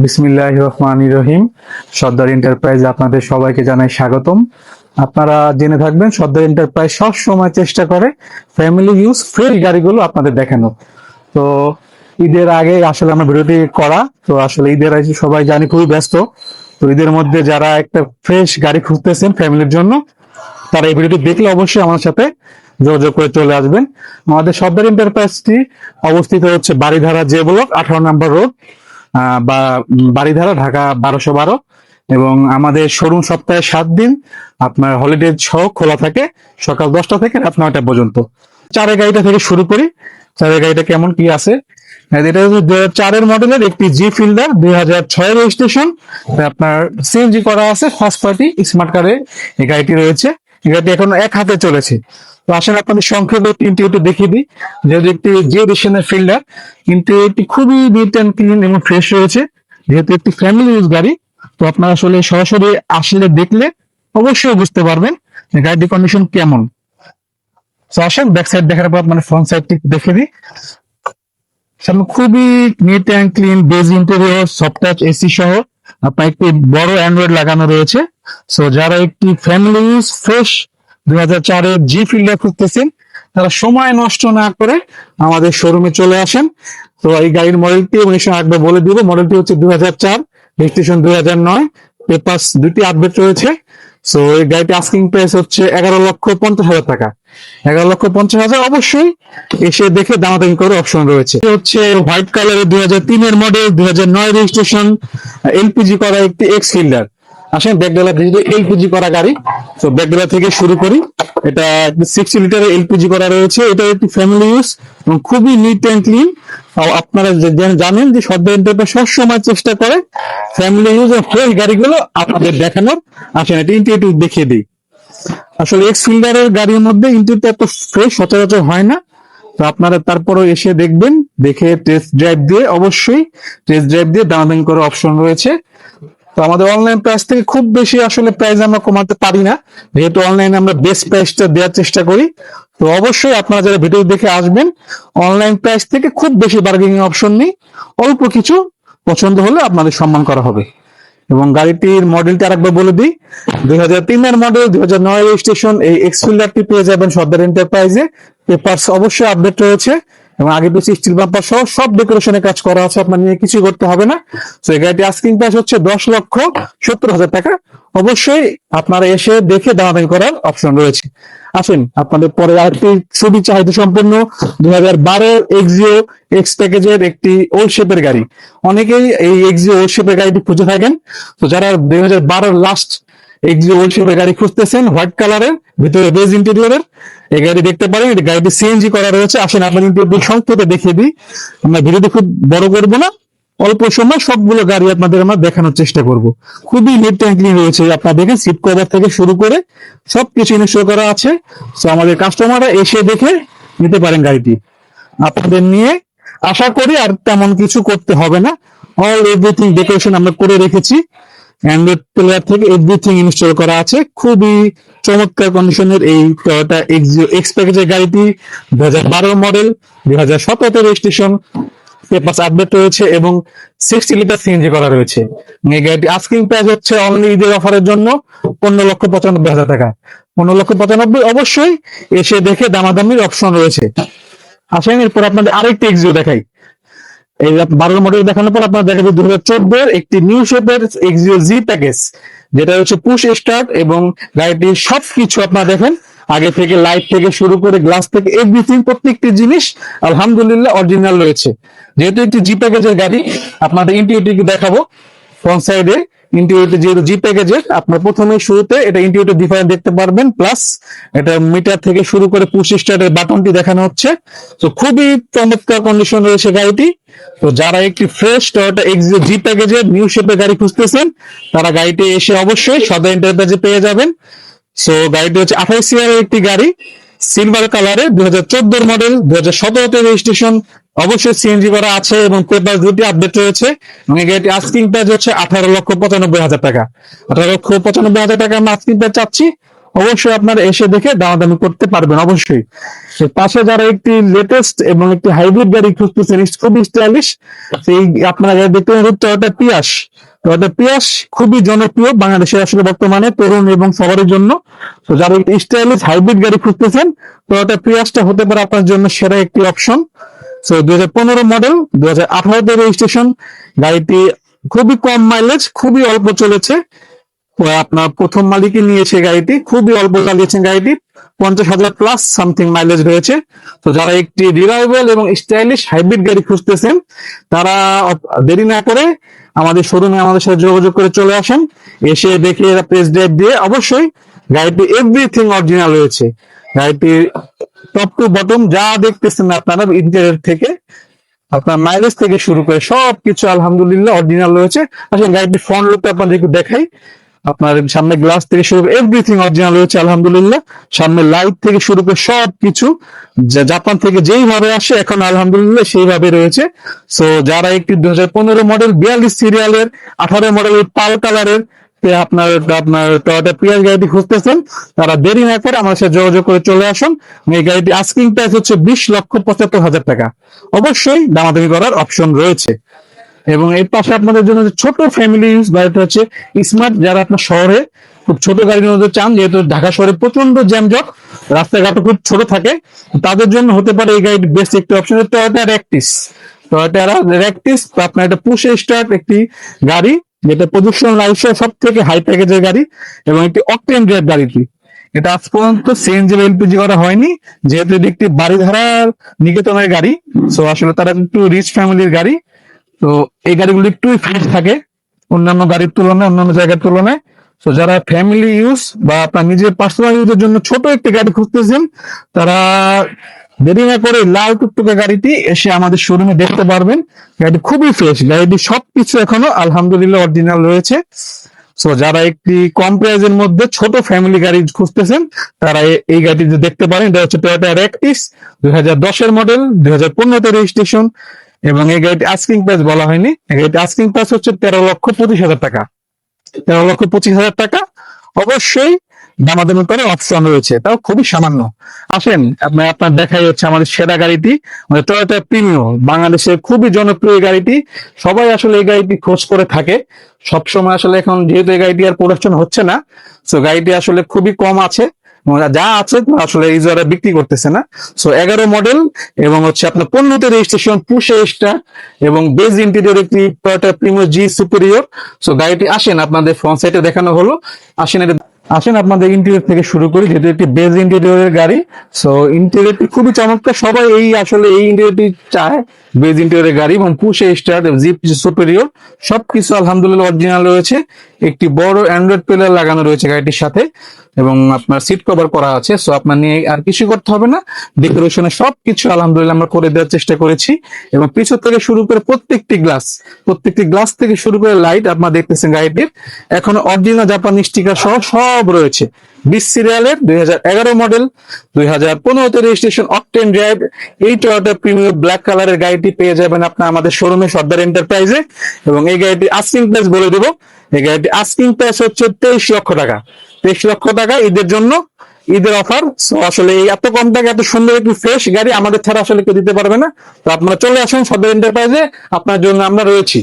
বিসমিল্লাহির রহমানির রহিম। সর্দার এন্টারপ্রাইজ আপনাদের সবাইকে জানাই স্বাগতম। আপনারা জেনে থাকবেন সর্দার এন্টারপ্রাইজ সব সময় চেষ্টা করে ফ্যামিলি ইউজ ফ্রেশ গাড়িগুলো আপনাদের দেখানো। তো ঈদের আগে আসলে আমার ভিডিওটি করা, তো আসলে ঈদের আগে সবাই জানি খুবই ব্যস্ত। তো ঈদের মধ্যে যারা একটা ফ্রেশ গাড়ি খুঁজতেছেন ফ্যামিলির জন্য, তারা এই ভিডিওটি দেখলে অবশ্যই আমার সাথে যোগাযোগ করে চলে আসবেন। আমাদের সর্দার এন্টারপ্রাইজটি অবস্থিত হচ্ছে বাড়িধারা জে ব্লক 18 নম্বর রোড, বা বাড়িধারা, ঢাকা 1212। এবং আমাদের শোরুম সপ্তাহে 7 দিন আপনার হলিডে সহ খোলা থাকে, সকাল 10টা থেকে রাত 9টা পর্যন্ত। চারের গাড়িটা থেকে শুরু করি। চারের গাড়িটা কেমন কি আছে। এটা হচ্ছে 2004-এর মডেলের একটি জি ফিল্ডার, 2006 রেজিস্ট্রেশন। আপনার সিএনজি করা আছে, ফার্স্ট পার্টি স্মার্ট কারে এই গাড়িটি রয়েছে। এই গাড়িটি এখন এক হাতে চলেছে। তো আসলে আপনাদের সংক্ষেপে ইন্টিরিয়রটি দেখিয়ে দিই। যেহেতু একটি জি এডিশনের ফিল্ডার, কিন্তু এটি খুবই নিট অ্যান্ড ক্লিন এবং ফ্রেশ রয়েছে। যেহেতু একটি ফ্যামিলি ইউজ গাড়ি, তো আপনারা আসলে সরাসরি আসলে দেখলে অবশ্যই বুঝতে পারবেন যে গাড়িটির কন্ডিশন কেমন। তো আসেন ব্যাক সাইড দেখার পর মানে ফ্রন্ট সাইডটি দেখে দিই। সামনে খুবই neat and clean, beige interior, soft touch AC সহ আপনার একটি বড় অ্যান্ড্রয়েড লাগানো রয়েছে। সো যারা একটি ফ্যামিলি ইউজ ফ্রেশ 2004-এর জি ফিল্ডার খুঁজতেছেন, তারা সময় নষ্ট না করে আমাদের শোরুমে চলে আসেন। তো এই গাড়ির মডেলটি এবং একবার বলে দিব, মডেলটি হচ্ছে 2004, রেজিস্ট্রেশন 2009, পেপারস দুটি আপডেট রয়েছে। সো এই গাড়িটি আস্কিং প্রাইস হচ্ছে 11,50,000 টাকা। 11,50,000 অবশ্যই এসে দেখে দামাদামি করে অপশন রয়েছে। হচ্ছে হোয়াইট কালারের 2003-এর মডেল, 2009 রেজিস্ট্রেশন, এলপিজি করা একটি এক্স ফিল্ডার। আসেন ব্যাকডালা, যেহেতু এলপিজি করা গাড়ি, তো ব্যাকডালা থেকে শুরু করি। এটা 60 লিটারের এলপিজি করা রয়েছে। এটা একটি ফ্যামিলি ইউজ এবং খুবই নিট অ্যান্ড ক্লিন। আপনারা জানেন যে সর্দার এন্টারপ্রাইজ সবসময় চেষ্টা করে ফ্যামিলি ইউজ এবং ফ্রেশ গাড়িগুলো আপনাদের দেখানোর। আসেন এটা ইন্টিরিয়র দেখিয়ে দিই। আসলে এক্স ফিল্ডারের গাড়ির মধ্যে ইন্টিরিয়রটা এত ফ্রেশ সচরাচর হয় না। তো আপনারা তারপরও এসে দেখবেন, দেখে টেস্ট ড্রাইভ দিয়ে, অবশ্যই টেস্ট ড্রাইভ দিয়ে দামাদামি করার অপশন রয়েছে। তো আমাদের অনলাইন প্রাইস থেকে খুব বেশি আসলে প্রাইস আমরা কমাতে পারি না, যেহেতু অনলাইনে আমরা বেস্ট প্রাইসটা দেওয়ার চেষ্টা করি। তো অবশ্যই আপনারা যারা ভিডিও দেখে আসবেন, অনলাইন প্রাইস থেকে খুব বেশি বার্গেনিং অপশন নেই। অল্প কিছু পছন্দ হলে আপনাদের সম্মান করা হবে। এবং গাড়িটির মডেলটা আরেকবার বলে দিই, 2003-এর মডেল, 2009 রেজিস্ট্রেশন। এই এক্স ফিল্ডারটি পেয়ে যাবেন সর্দার এন্টারপ্রাইজে। পেপারস অবশ্যই আপডেট রয়েছে এবং আগে পিছিয়ে স্টিল বাম্পার সহ সব ডেকোরেশনের কাজ করা আছে, আপনার নিয়ে কিছু করতে হবে না। তো এই গাড়িটি আস্কিং প্রাইস হচ্ছে 10,70,000 টাকা। অবশ্যই আপনারা এসে দেখে দামাদামি করার অপশন রয়েছে। আসেন আপনাদের পরে আরেকটি খুবই চাহিদা সম্পন্ন 2012 এক্সিও এক্স প্যাকেজের একটি ওল্ড শেপের গাড়ি। অনেকেই এই এক্সিও ওল্ড শেপের গাড়িটি খুঁজে থাকেন। তো যারা 2012 লাস্ট এক্সিও ওল্ড শেপের গাড়ি খুঁজতেছেন, হোয়াইট কালারের, ভিতরে বেজ ইন্টেরিয়রের, এই গাড়ি দেখতে পারেন। এই গাড়িটি সিএনজি করা রয়েছে। আসেন আপনার ইন্টেরিয়র সংক্ষেপে দেখিয়ে দিই। আমরা ভিডিওটি খুব বড় করবো না, অল্প সময় সবগুলো গাড়ি আপনাদের আমরা দেখানোর চেষ্টা করব। খুবই নিট অ্যান্ড ক্লিন রয়েছে। আপনারা দেখেন সিট কভার থেকে শুরু করে সবকিছু ইনস্টল করা আছে। তো আমাদের কাস্টমাররা এসে দেখে নিতে পারেন গাড়িটি। আপনাদের নিয়ে আশা করি আর তেমন কিছু করতে হবে না। অল এভরিথিং ডেকোরেশন আমরা করে রেখেছি। অ্যান্ড্রয়েড প্লেয়ার থেকে এভরিথিং ইনস্টল করা আছে। খুবই চমৎকার কন্ডিশনের এই টয়োটা এক্সিও এক্স প্যাকেজের গাড়িটি 2012 মডেল, 2017 রেজিস্ট্রেশন, পেপারস আপডেট রয়েছে এবং 60 লিটার সিএনজি করা রয়েছে। এই গাড়িটি আস্কিং প্রাইস হচ্ছে অনলি ঈদের অফারের জন্য 15,95,000 টাকা। 15,95,000 অবশ্যই এসে দেখে দামাদামির অপশন রয়েছে। আসেন এরপর আপনাদের আরেকটি এক্সিও দেখাই। এই 12 মডেল দেখানোর পর আপনার দেখাবে 2014 একটি নিউ শেপের এক্সিও জি প্যাকেজ, যেটা হচ্ছে পুশ স্টার্ট এবং গাড়িটির সবকিছু আপনারা দেখেন, আগে থেকে লাইট থেকে শুরু করে গ্লাস থেকে এভরিথিং, প্রত্যেকটি জিনিস আলহামদুলিল্লাহ অরিজিনাল রয়েছে। যেহেতু একটি জি প্যাকেজের গাড়ি, আপনাদের ইন্টিরিয়রটি দেখাবো। ফ্রন্ট সাইডে ইন্টিরিয়রটি যেহেতু জি প্যাকেজের, আপনার প্রথমে শুরুতে এটা ইন্টিরিয়রটি ডিফারেন্ট দেখতে পারবেন, প্লাস এটা মিটার থেকে শুরু করে পুশ স্টার্টের বাটনটি দেখানো হচ্ছে। তো খুবই চমৎকার কন্ডিশন রয়েছে গাড়িটি। তো যারা একটি ফ্রেশ টয়োটা এক্সিও জি প্যাকেজের নিউ শেপের গাড়ি খুঁজতেছেন, তারা গাড়িটি এসে অবশ্যই সদর এন্টারপ্রাইজে পেয়ে যাবেন। সো গাড়িটি হচ্ছে 28 সিআরের একটি গাড়ি, সিলভার কালারে, 2014 মডেল, 2017 রেজিস্ট্রেশন। অবশ্যই সিএনজি করা আছে এবং পেপার দুটি আপডেট রয়েছে। এবং এই গাড়িটি আস্কিং প্রাইস হচ্ছে 18,95,000 টাকা। 18,95,000 টাকা আমরা আস্কিং প্রাইস চাচ্ছি। অবশ্যই আপনারা এসে দেখে দামাদামি করতে পারবেন অবশ্যই। এর পাশে যারা একটি লেটেস্ট এবং একটি হাইব্রিড গাড়ি খুঁজতেছেন খুবই স্টাইলিশ, সেই আপনারা দেখতে পাবেন টয়োটা পিয়াস। টয়োটা পিয়াস খুবই জনপ্রিয় বাংলাদেশে আসলে বর্তমানে তরুণ এবং সবার জন্য। তো যারা একটি স্টাইলিশ হাইব্রিড গাড়ি খুঁজতেছেন, টয়োটা পিয়াসটা হতে পারে আপনার জন্য সেরা একটি অপশন। So 2015 model, 2018 registration. গাড়িটি খুবই কম মাইলেজ, খুবই অল্প চলেছে। তো আপনার প্রথম মালিকই নিয়েছে গাড়িটি, খুবই অল্প চালিয়েছেন গাড়িটি, 50,000 প্লাস সামথিং মাইলেজ রয়েছে। তো যারা একটি রিলায়েবল এবং স্টাইলিশ হাইব্রিড গাড়ি খুঁজতেছেন, তারা দেরি না করে আমাদের শোরুমে আমাদের সাথে যোগাযোগ করে চলে আসেন। এসে দেখে প্রেস ড্রাইভ দিয়ে অবশ্যই গাড়িটি এভরিথিং অরিজিনাল রয়েছে। গাড়িটির টপ টু বটম যা দেখতেছেন আপনারা ইন্টেরিয়র থেকে আপনার মাইলেজ থেকে শুরু করে সবকিছু আলহামদুলিল্লাহ অরিজিনাল রয়েছে। আসলে গাড়িটির ফ্রন্ট লুকটা আপনাদের একটু দেখাই। আপনার সামনে গ্লাস থেকে শুরু করে এভরিথিং অরিজিনাল রয়েছে আলহামদুলিল্লাহ। সামনে লাইট থেকে শুরু করে সবকিছু জাপান থেকে যেইভাবে আসে এখন আলহামদুলিল্লাহ সেইভাবে রয়েছে। সো যারা একটি 2015 মডেল 42 সিরিয়ালের 18 মডেলের পাল কালারের আপনার আপনার টয়োটা পিয়াস গাড়িটি খুঁজতেছেন, তারা দেরি না করে আমার সাথে যোগাযোগ করে চলে আসুন। এই গাড়িটি আস্কিং প্রাইস হচ্ছে 20,75,000 টাকা। অবশ্যই দামাদামি করার অপশন রয়েছে। এবং এর পাশে আপনাদের জন্য যে ছোট ফ্যামিলি ইউজ গাড়িটা হচ্ছে স্মার্ট, যারা আপনার শহরে খুব ছোট গাড়ির মধ্যে চান, যেহেতু ঢাকা শহরে প্রচন্ড জ্যামজট, রাস্তাঘাট খুব ছোট থাকে, তাদের জন্য হতে পারে এই গাড়ির বেস্ট একটি option Toyota Ractis. Toyota Ractis আপনার একটা পুশ স্টার্ট একটি গাড়ি, যেটা প্রদূষণ লাইসেন্স সব থেকে হাই প্যাকেজের গাড়ি এবং একটি অকটেন ড্রাইভ গাড়িটি। এটা আজ পর্যন্ত সিএনজি বা এলপিজি করা হয়নি, যেহেতু এটি একটি বাড়িধারার নিকেতনের গাড়ি। সো আসলে তারা একটু রিচ ফ্যামিলির গাড়ি। তো এই গাড়িগুলো একটু ফ্রেশ থাকে অন্যান্য গাড়ির তুলনায়, অন্যান্য জায়গার তুলনায়। তো যারা ফ্যামিলি ইউজ বা আপনার নিজের পার্সোনাল ইউজের জন্য ছোট একটি গাড়ি খুঁজতেছেন, তারা দেরি না করে লাল টুকটুকে গাড়িটি এসে আমাদের শোরুমে দেখতে পারবেন। গাড়িটি খুবই ফ্রেশ, গাড়িটি সবকিছু এখনো আলহামদুলিল্লাহ অরিজিনাল রয়েছে। সো যারা একটি কম প্রাইজের মধ্যে ছোট ফ্যামিলি গাড়ি খুঁজতেছেন, তারা এই গাড়িটি দেখতে পারেন। এটা হচ্ছে টয়োটা র্যাকটিস, 2010 মডেল, 2015 রেজিস্ট্রেশন। এবং এই গাড়িটি আস্কিং প্রাইস বলা হয়নি, এই গাড়িটি আস্কিং প্রাইস হচ্ছে 13,25,000 টাকা। 13,25,000 টাকা। অবশ্যই দামাদামি করে অপশন রয়েছে, তাও খুবই সামান্য। আসেন আপনার দেখাই হচ্ছে আমাদের সেরা গাড়িটি, মানে টয়োটা প্রিমিও, বাংলাদেশের খুবই জনপ্রিয় গাড়িটি। সবাই আসলে এই গাড়িটি খোঁজ করে থাকে সবসময়। আসলে এখন যেহেতু এই গাড়িটি আর প্রোডাকশন হচ্ছে না, তো গাড়িটি আসলে খুবই কম আছে, যা আছে আসলে ইউজাররা বিক্রি করতেছে না। সো 11 মডেল এবং হচ্ছে আপনার 15 রেজিস্ট্রেশন, পুশে স্টার এবং বেজ ইন্টেরিয়র একটি টয়োটা প্রিমিও জি সুপিরিয়র। সো গাড়িটি আসেন আপনাদের ফ্রন্ট সাইডে দেখানো হলো। আসেন আপনাদের ইন্টেরিয়র থেকে শুরু করি, যেহেতু একটি বেজ ইন্টেরিয়রের গাড়ি। সো ইন্টেরিয়রটি খুবই চমৎকার, সবাই আসলে এই ইন্টেরিয়রটি চায়, বেজ ইন্টেরিয়রের গাড়ি এবং পুশে স্টার জিপ সুপিরিয়র সবকিছু আলহামদুলিল্লাহ অরিজিনাল রয়েছে। একটি বড় অ্যান্ড্রয়েড প্লেয়ার লাগানো রয়েছে গাড়িটির সাথে এবং আপনার সিট কভার করা আছে। সো আপনার নিয়ে আর কিছু করতে হবে না, ডেকোরেশনে সবকিছু আলহামদুলিল্লাহ আমরা করে দেওয়ার চেষ্টা করেছি। এবং পিছন থেকে শুরু করে প্রত্যেকটি গ্লাস থেকে শুরু করে লাইট আপনারা দেখতেছেন গাড়িটির এখন অরিজিনাল জাপানি স্টিকার সহ সব রয়েছে। 20 সিরিয়ালের 2011 মডেল, 2015 রেজিস্ট্রেশন, অকটেন ড্রাইভ এই টয়োটা প্রিমিয়ার ব্ল্যাক কালারের গাড়িটি পেয়ে যাবেন আপনার আমাদের শোরুমে সর্দার এন্টারপ্রাইজে। এবং এই গাড়িটি আস্কিং প্রাইস বলে দেবো, এই গাড়িটি আস্কিং প্রাইস হচ্ছে 23 লক্ষ টাকা। 23 লক্ষ টাকা ঈদের জন্য, ঈদের অফার। সো আসলে এই এত কম টাকা এত সুন্দর একটি ফ্রেশ গাড়ি আমাদের ছাড়া আসলে কেউ দিতে পারবে না। তো আপনারা চলে আসুন সর্দার এন্টারপ্রাইজে, আপনার জন্য আমরা রয়েছি।